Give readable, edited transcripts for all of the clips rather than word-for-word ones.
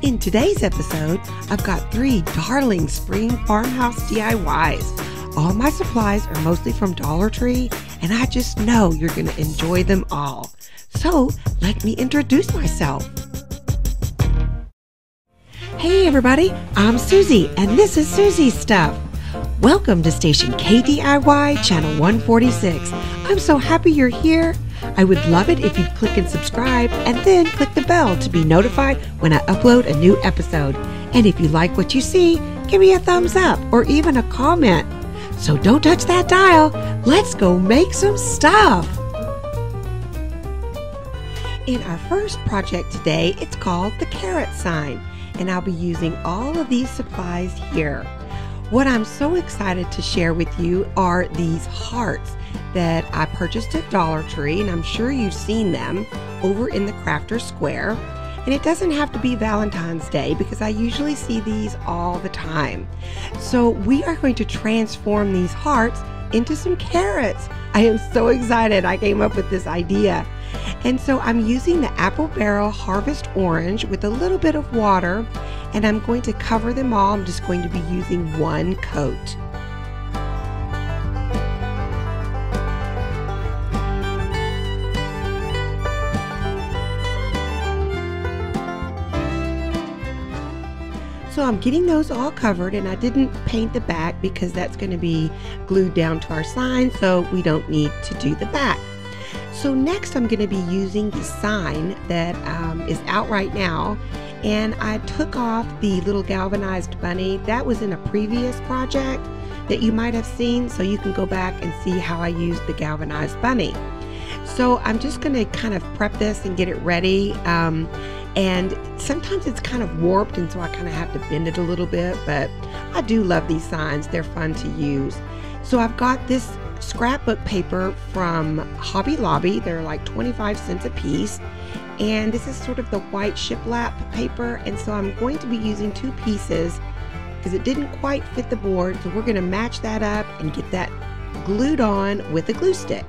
In today's episode, I've got 3 darling spring farmhouse DIYs. All my supplies are mostly from Dollar Tree, and I just know you're going to enjoy them all. So, let me introduce myself. Hey everybody, I'm Soozie, and this is Soozie's Stuff. Welcome to station KDIY Channel 146. I'm so happy you're here. I would love it if you'd click and subscribe and then click the bell to be notified when I upload a new episode. And if you like what you see, give me a thumbs up or even a comment. So don't touch that dial. Let's go make some stuff. In our first project today, it's called the carrot sign, and I'll be using all of these supplies here. What I'm so excited to share with you are these hearts that I purchased at Dollar Tree, and I'm sure you've seen them over in the Crafter Square. And it doesn't have to be Valentine's Day because I usually see these all the time. So we are going to transform these hearts into some carrots. I am so excited I came up with this idea. And so I'm using the Apple Barrel Harvest Orange with a little bit of water, and I'm going to cover them all. I'm just going to be using one coat. So I'm getting those all covered, and I didn't paint the back because that's going to be glued down to our sign, so we don't need to do the back. So next I'm going to be using the sign that is out right now, and I took off the little galvanized bunny. That was in a previous project that you might have seen, so you can go back and see how I used the galvanized bunny. So I'm just going to kind of prep this and get it ready. And sometimes it's kind of warped, and so I kind of have to bend it a little bit, but I do love these signs. They're fun to use. So I've got this scrapbook paper from Hobby Lobby. They're like 25 cents a piece, and this is sort of the white shiplap paper, and so I'm going to be using 2 pieces because it didn't quite fit the board, so we're going to match that up and get that glued on with a glue stick.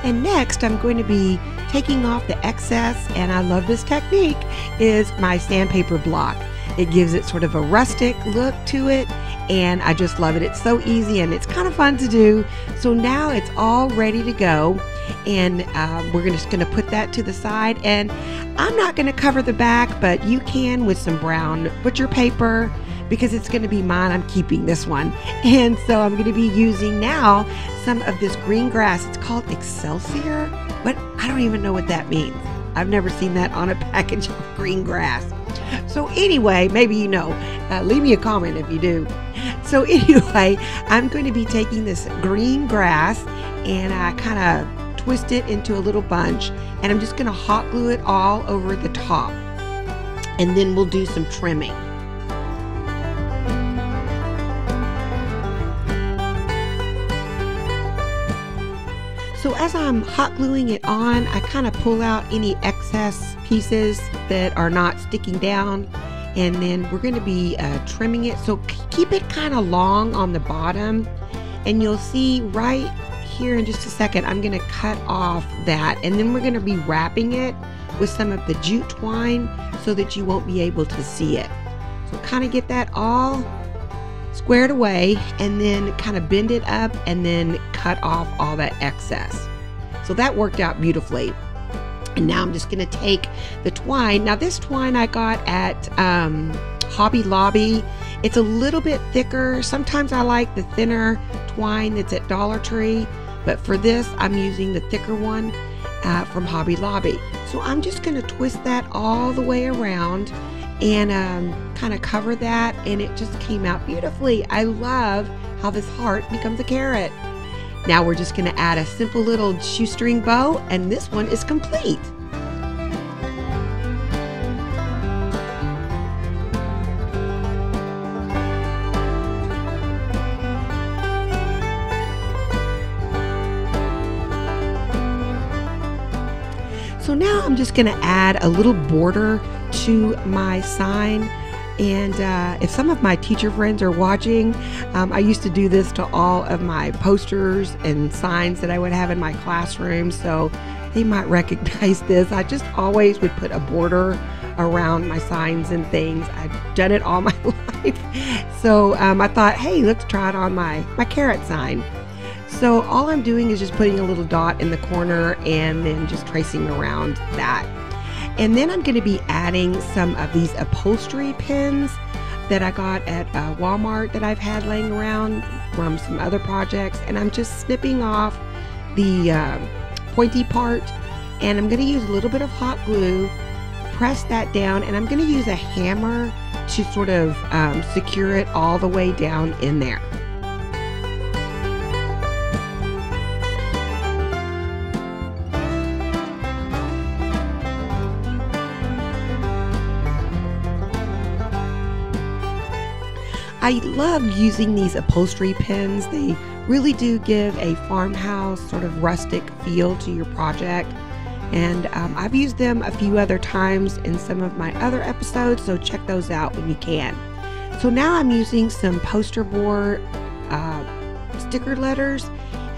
And next, I'm going to be taking off the excess, and I love this technique, is my sandpaper block. It gives it sort of a rustic look to it, and I just love it. It's so easy, and it's kind of fun to do. So now it's all ready to go, and we're just going to put that to the side. And I'm not going to cover the back, but you can with some brown butcher paper, because it's going to be mine. I'm keeping this one. And so I'm going to be using now some of this green grass. It's called Excelsior, but I don't even know what that means. I've never seen that on a package of green grass. So anyway, maybe you know. Leave me a comment if you do. So anyway, I'm going to be taking this green grass, and I kind of twist it into a little bunch, and I'm just going to hot glue it all over the top. And then we'll do some trimming. So as I'm hot gluing it on, I kind of pull out any excess pieces that are not sticking down, and then we're going to be trimming it. So keep it kind of long on the bottom, and you'll see right here in just a second, I'm going to cut off that, and then we're going to be wrapping it with some of the jute twine so that you won't be able to see it. So kind of get that all squared away, and then kind of bend it up and then cut off all that excess. So that worked out beautifully. And now I'm just going to take the twine. Now this twine I got at Hobby Lobby. It's a little bit thicker. Sometimes I like the thinner twine that's at Dollar Tree, but for this I'm using the thicker one from Hobby Lobby. So I'm just going to twist that all the way around and kind of cover that, and it just came out beautifully. I love how this heart becomes a carrot. Now we're just going to add a simple little shoestring bow, and this one is complete. So now I'm just going to add a little border to my sign. And if some of my teacher friends are watching, I used to do this to all of my posters and signs that I would have in my classroom, so they might recognize this. I just always would put a border around my signs and things. I've done it all my life. So I thought, hey, let's try it on my carrot sign. So all I'm doing is just putting a little dot in the corner and then just tracing around that. And then I'm going to be adding some of these upholstery pins that I got at Walmart that I've had laying around from some other projects. And I'm just snipping off the pointy part, and I'm going to use a little bit of hot glue, press that down, and I'm going to use a hammer to sort of secure it all the way down in there. I love using these upholstery pins. They really do give a farmhouse sort of rustic feel to your project. And I've used them a few other times in some of my other episodes, so check those out when you can. So now I'm using some poster board sticker letters,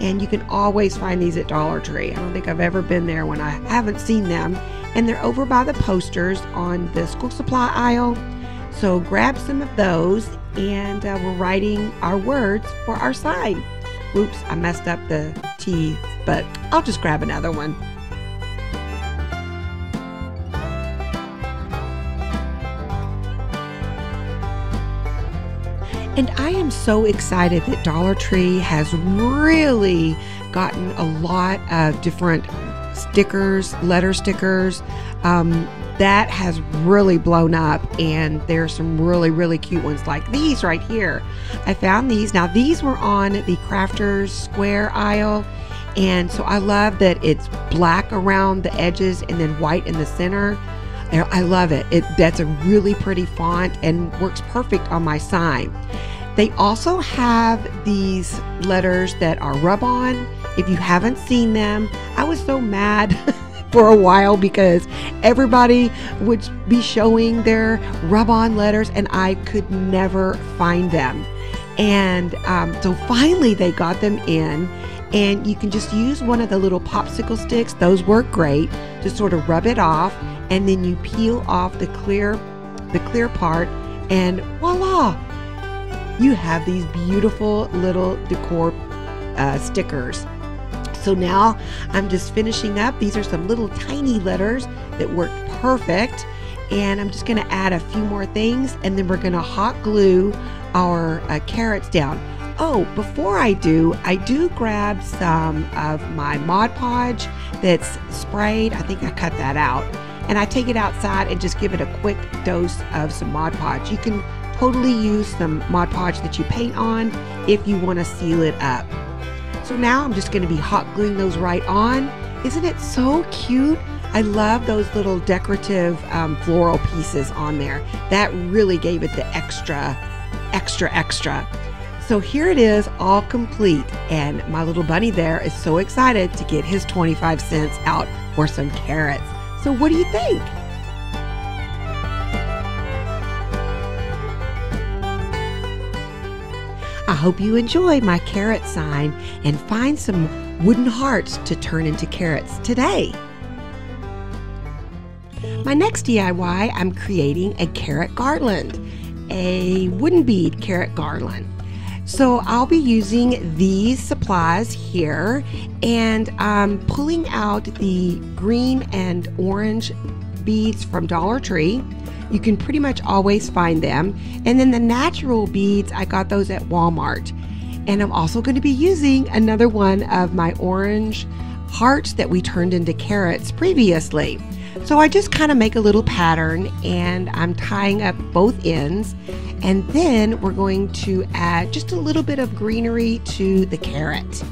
and you can always find these at Dollar Tree. I don't think I've ever been there when I haven't seen them. And they're over by the posters on the school supply aisle. So grab some of those, and we're writing our words for our sign. Oops, I messed up the T, but I'll just grab another one. And I am so excited that Dollar Tree has really gotten a lot of different stickers, letter stickers. That has really blown up, and there's some really cute ones like these right here. I found these. Now these were on the Crafters Square aisle, and so I love that it's black around the edges and then white in the center. I love it. That's a really pretty font and works perfect on my sign. They also have these letters that are rub-on. If you haven't seen them, I was so mad for a while because everybody would be showing their rub-on letters and I could never find them. And so finally they got them in, and you can just use one of the little popsicle sticks. Those work great to sort of rub it off, and then you peel off the clear part, and voila, you have these beautiful little decor stickers. So now I'm just finishing up. These are some little tiny letters that work perfect, and I'm just going to add a few more things, and then we're going to hot glue our carrots down. Oh, before I do grab some of my Mod Podge that's sprayed. I think I cut that out, and I take it outside and just give it a quick dose of some Mod Podge. You can totally use some Mod Podge that you paint on if you want to seal it up. So now I'm just going to be hot gluing those right on. Isn't it so cute? I love those little decorative floral pieces on there. That really gave it the extra. So here it is, all complete, and my little bunny there is so excited to get his 25 cents out for some carrots. So what do you think? I hope you enjoy my carrot sign and find some wooden hearts to turn into carrots today. My next DIY, I'm creating a carrot garland, a wooden bead carrot garland. So I'll be using these supplies here, and I'm pulling out the green and orange beads from Dollar Tree. You can pretty much always find them. And then the natural beads, I got those at Walmart. And I'm also going to be using another one of my orange hearts that we turned into carrots previously. So I just kind of make a little pattern, and I'm tying up both ends. And then we're going to add just a little bit of greenery to the carrot.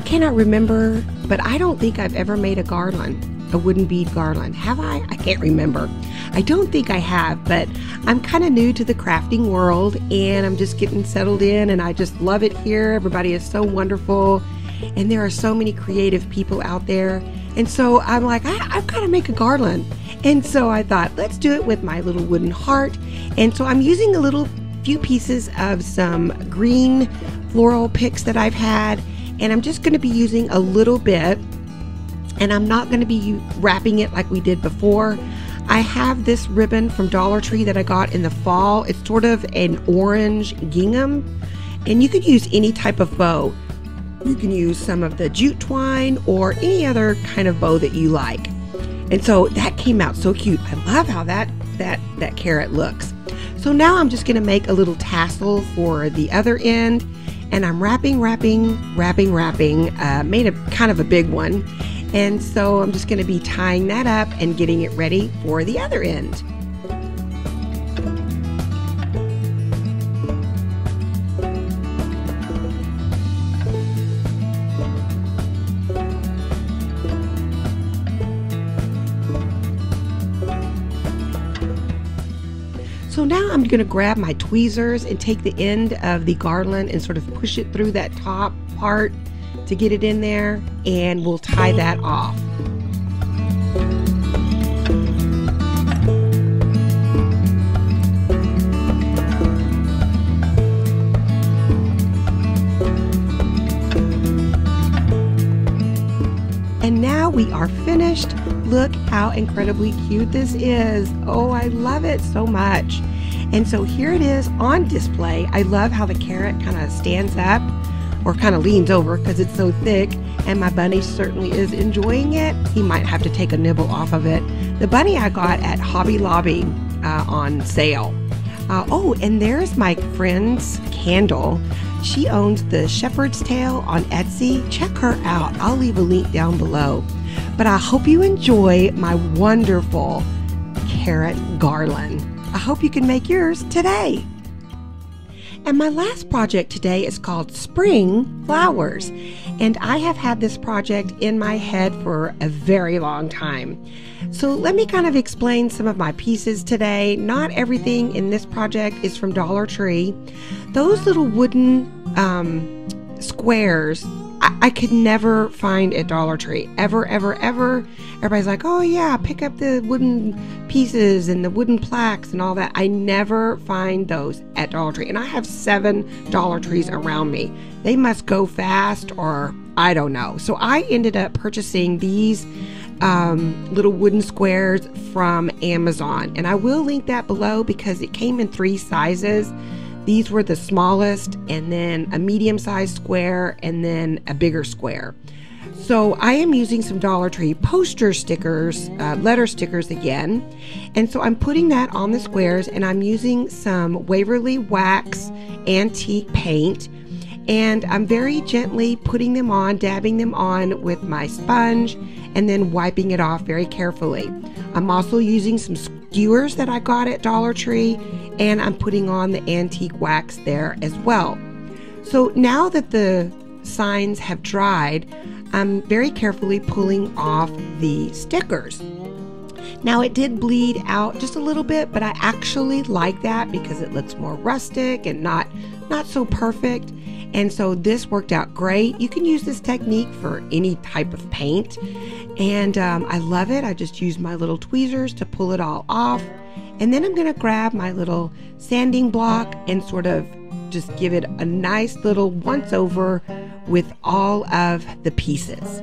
Cannot remember, but I don't think I've ever made a garland, a wooden bead garland. Have I? I can't remember. I don't think I have, but I'm kind of new to the crafting world, and I'm just getting settled in, and I just love it here. Everybody is so wonderful, and there are so many creative people out there. And so I'm like, I've got to make a garland. And so I thought, let's do it with my little wooden heart. And so I'm using a few pieces of some green floral picks that I've had. And I'm just going to be using a little bit. And I'm not going to be wrapping it like we did before. I have this ribbon from Dollar Tree that I got in the fall. It's sort of an orange gingham. And you could use any type of bow. You can use some of the jute twine or any other kind of bow that you like. And so that came out so cute. I love how that carrot looks. So now I'm just going to make a little tassel for the other end. And I'm wrapping, made a kind of a big one. And so I'm just going to be tying that up and getting it ready for the other end. So now I'm going to grab my tweezers and take the end of the garland and sort of push it through that top part to get it in there, and we'll tie that off. And now we are finished. Look how incredibly cute this is. Oh, I love it so much. And so here it is on display. I love how the carrot kind of stands up or kind of leans over because it's so thick, and my bunny certainly is enjoying it. He might have to take a nibble off of it. The bunny I got at Hobby Lobby on sale. Oh, and there's my friend's candle. She owns the Shepherd's Tail on Etsy. Check her out. I'll leave a link down below. But I hope you enjoy my wonderful carrot garland. I hope you can make yours today. And my last project today is called Spring Flowers. And I have had this project in my head for a very long time. So let me kind of explain some of my pieces today. Not everything in this project is from Dollar Tree. Those little wooden squares, I could never find at Dollar Tree. Ever. Everybody's like, oh yeah, pick up the wooden pieces and the wooden plaques and all that. I never find those at Dollar Tree. And I have 7 Dollar Trees around me. They must go fast, or I don't know. So I ended up purchasing these little wooden squares from Amazon. And I will link that below because it came in 3 sizes. These were the smallest, and then a medium-sized square, and then a bigger square. So I am using some Dollar Tree poster stickers, letter stickers again. And so I'm putting that on the squares, and I'm using some Waverly Wax antique paint. And I'm very gently putting them on, dabbing them on with my sponge, and then wiping it off very carefully. I'm also using some skewers that I got at Dollar Tree, and I'm putting on the antique wax there as well. So now that the signs have dried, I'm very carefully pulling off the stickers. Now it did bleed out just a little bit, but I actually like that because it looks more rustic and not so perfect. And so this worked out great. You can use this technique for any type of paint. And I love it. I just use my little tweezers to pull it all off. And then I'm going to grab my little sanding block and sort of just give it a nice little once over with all of the pieces.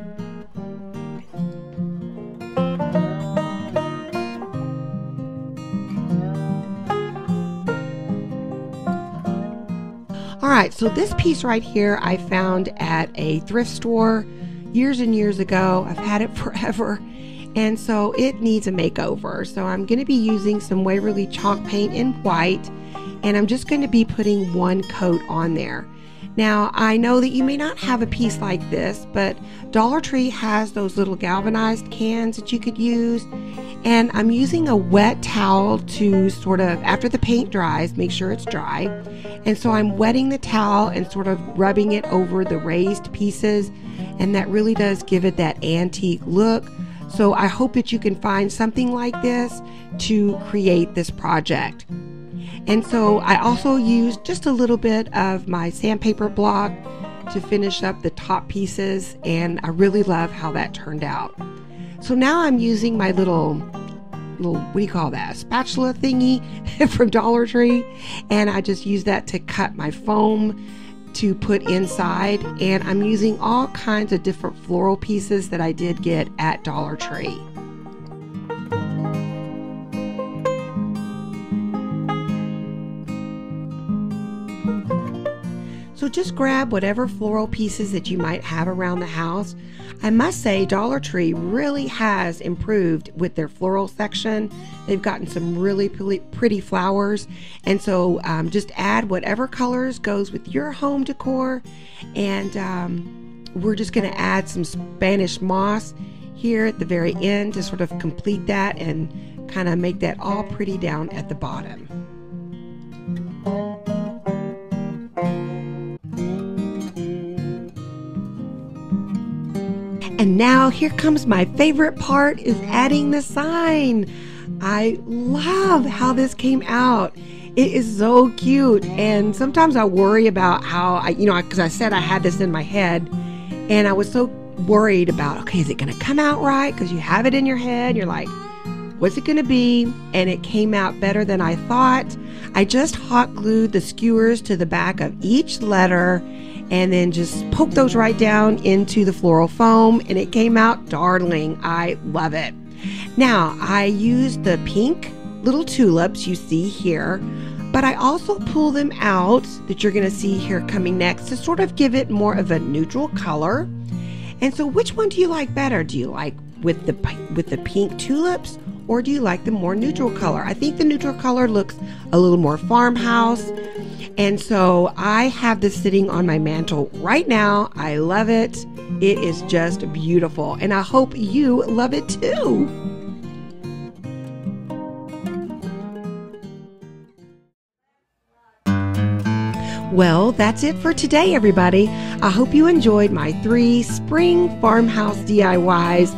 All right, so this piece right here I found at a thrift store years and years ago. I've had it forever, and so it needs a makeover. So I'm going to be using some Waverly chalk paint in white, and I'm just going to be putting 1 coat on there. Now, I know that you may not have a piece like this, but Dollar Tree has those little galvanized cans that you could use. And I'm using a wet towel to sort of, after the paint dries, make sure it's dry. And so I'm wetting the towel and sort of rubbing it over the raised pieces. And that really does give it that antique look. So I hope that you can find something like this to create this project. And so I also used just a little bit of my sandpaper block to finish up the top pieces, and I really love how that turned out. So now I'm using my little, what do you call that, spatula thingy from Dollar Tree, and I just use that to cut my foam to put inside, and I'm using all kinds of different floral pieces that I did get at Dollar Tree. So just grab whatever floral pieces that you might have around the house. I must say Dollar Tree really has improved with their floral section. They've gotten some really pretty flowers, and so just add whatever colors goes with your home decor, and we're just going to add some Spanish moss here at the very end to sort of complete that and kind of make that all pretty down at the bottom. And now here comes my favorite part, is adding the sign. I love how this came out. It is so cute. And sometimes I worry about how, because I said I had this in my head, and I was so worried about, okay, is it going to come out right? Because you have it in your head. You're like, what's it going to be? And it came out better than I thought. I just hot glued the skewers to the back of each letter and then just poke those right down into the floral foam, and it came out darling. I love it. Now, I used the pink little tulips you see here, but I also pull them out that you're going to see here coming next to sort of give it more of a neutral color. And so which one do you like better? Do you like with the pink tulips, or do you like the more neutral color? I think the neutral color looks a little more farmhouse. And so I have this sitting on my mantle right now. I love it. It is just beautiful. And I hope you love it too. Well, that's it for today, everybody. I hope you enjoyed my 3 spring farmhouse DIYs.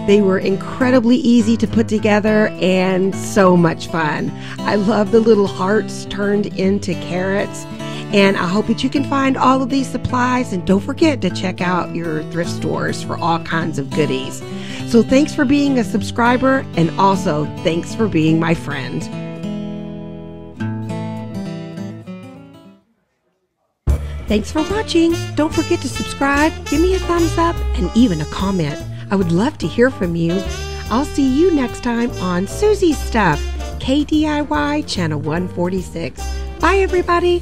They were incredibly easy to put together and so much fun. I love the little hearts turned into carrots, and I hope that you can find all of these supplies, and don't forget to check out your thrift stores for all kinds of goodies. So thanks for being a subscriber, and also thanks for being my friend. Thanks for watching. Don't forget to subscribe, give me a thumbs up, and even a comment. I would love to hear from you. I'll see you next time on Soozie's Stuff, KDIY Channel 146. Bye, everybody.